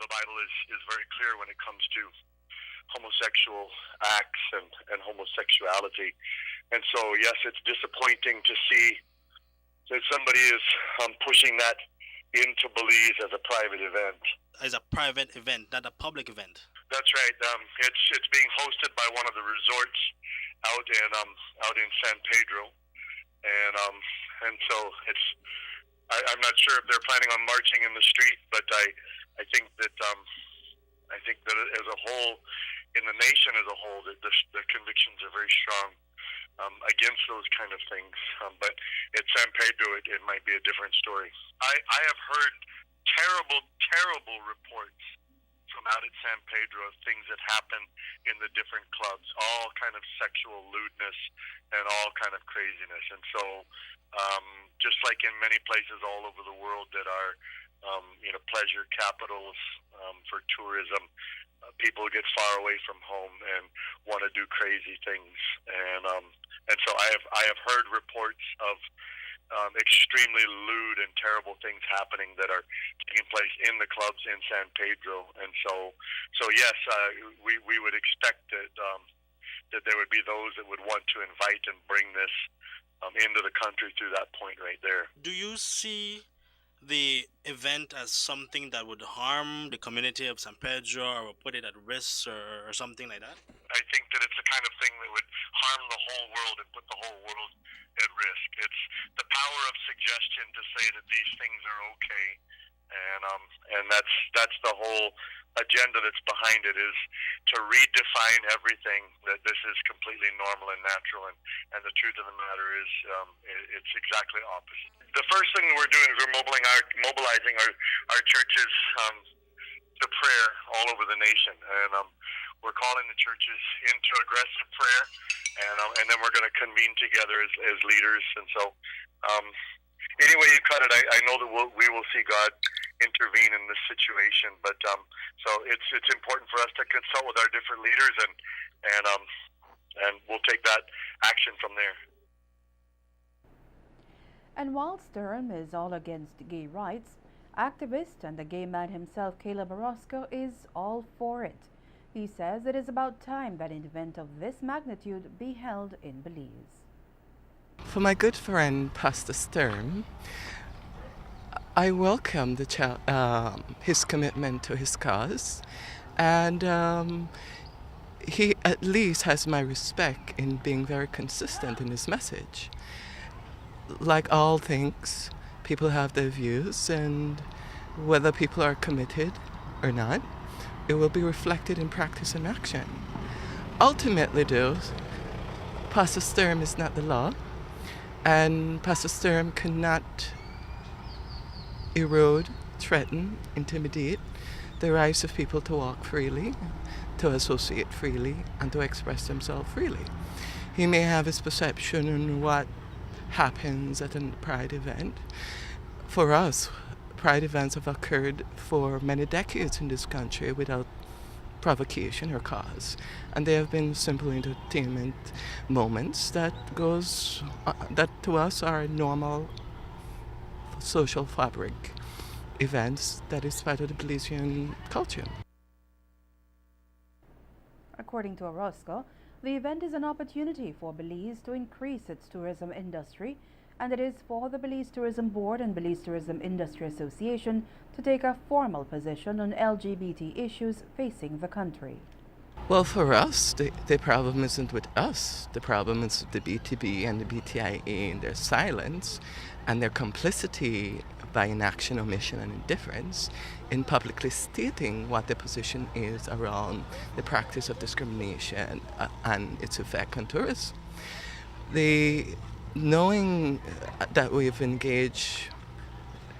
the Bible is very clear when it comes to homosexual acts and homosexuality. And so, yes, it's disappointing to see that somebody is pushing that into Belize as a private event. As a private event, not a public event. That's right. It's being hosted by one of the resorts out in San Pedro, and so I'm not sure if they're planning on marching in the street, but I think that as a whole, in the nation as a whole, that the convictions are very strong against those kind of things. But at San Pedro, it might be a different story. I have heard terrible reports from out at San Pedro of things that happen in the different clubs, all kind of sexual lewdness and all kind of craziness. And so, just like in many places all over the world that are, pleasure capitals for tourism, people get far away from home and want to do crazy things. And so I have heard reports of extremely lewd and terrible things happening that are taking place in the clubs in San Pedro. And so yes, we would expect that there would be those that would want to invite and bring this into the country through that point right there. Do you see the event as something that would harm the community of San Pedro or put it at risk or something like that? I think that it's the kind of thing that would harm the whole world and put the whole world at risk. It's the power of suggestion to say that these things are okay, and that's the whole agenda that's behind it, is to redefine everything, that this is completely normal and natural, and the truth of the matter is it's exactly opposite. The first thing we're doing is we're mobilizing our churches to prayer all over the nation, and we're calling the churches into aggressive prayer, and then we're going to convene together as leaders. And so any way you cut it, I know that we will see God intervene in this situation, but so it's important for us to consult with our different leaders, and we'll take that action from there. And whilst Durham is all against gay rights, activist and the gay man himself, Caleb Orozco, is all for it. He says it is about time that an event of this magnitude be held in Belize. For my good friend, Pastor Sturm, I welcome his commitment to his cause, and he at least has my respect in being very consistent in his message. Like all things, people have their views, and whether people are committed or not, it will be reflected in practice and action. Ultimately, though, Pastor Sturm is not the law, and Pastor Sturm cannot erode, threaten, intimidate the rights of people to walk freely, to associate freely, and to express themselves freely. He may have his perception on what happens at a Pride event. For us, Pride events have occurred for many decades in this country without provocation or cause, and they have been simple entertainment moments that to us are normal social fabric events that is part of the Belizean culture. According to Orozco, the event is an opportunity for Belize to increase its tourism industry, and it is for the Belize Tourism Board and Belize Tourism Industry Association to take a formal position on LGBT issues facing the country. Well, for us, the problem isn't with us. The problem is the BTB and the BTIA and their silence and their complicity by inaction, omission, and indifference in publicly stating what their position is around the practice of discrimination and its effect on tourists. Knowing that we've engaged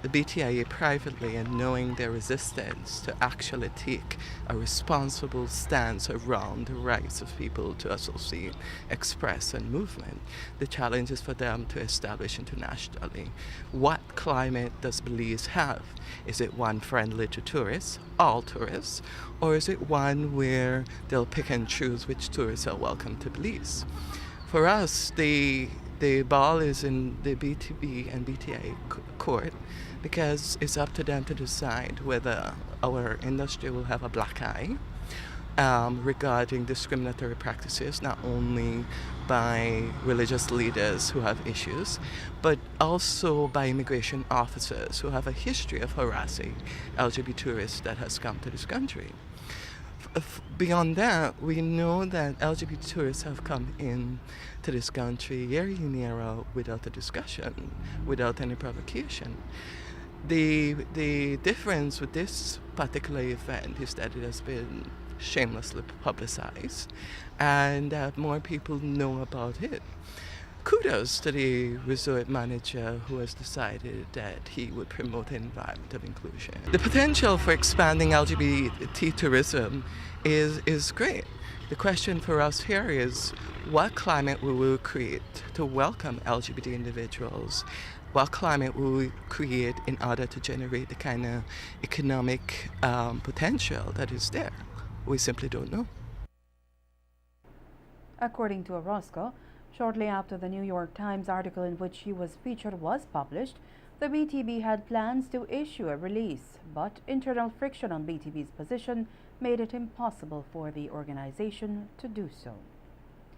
the BTIA privately and knowing their resistance to actually take a responsible stance around the rights of people to associate, express, and movement, the challenge is for them to establish internationally what climate does Belize have. Is it one friendly to tourists, all tourists, or is it one where they'll pick and choose which tourists are welcome to Belize? For us, the ball is in the BTB and BTIA court, because it's up to them to decide whether our industry will have a black eye regarding discriminatory practices, not only by religious leaders who have issues, but also by immigration officers who have a history of harassing LGBT tourists that has come to this country. Beyond that, we know that LGBT tourists have come in to this country year in, year out without a discussion, without any provocation. The difference with this particular event is that it has been shamelessly publicized and that more people know about it. Kudos to the resort manager who has decided that he would promote an environment of inclusion. The potential for expanding LGBT tourism is great. The question for us here is what climate we will create to welcome LGBT individuals. What climate will we create in order to generate the kind of economic potential that is there? We simply don't know. According to Orozco, shortly after the New York Times article in which she was featured was published, the BTB had plans to issue a release, but internal friction on BTB's position made it impossible for the organization to do so.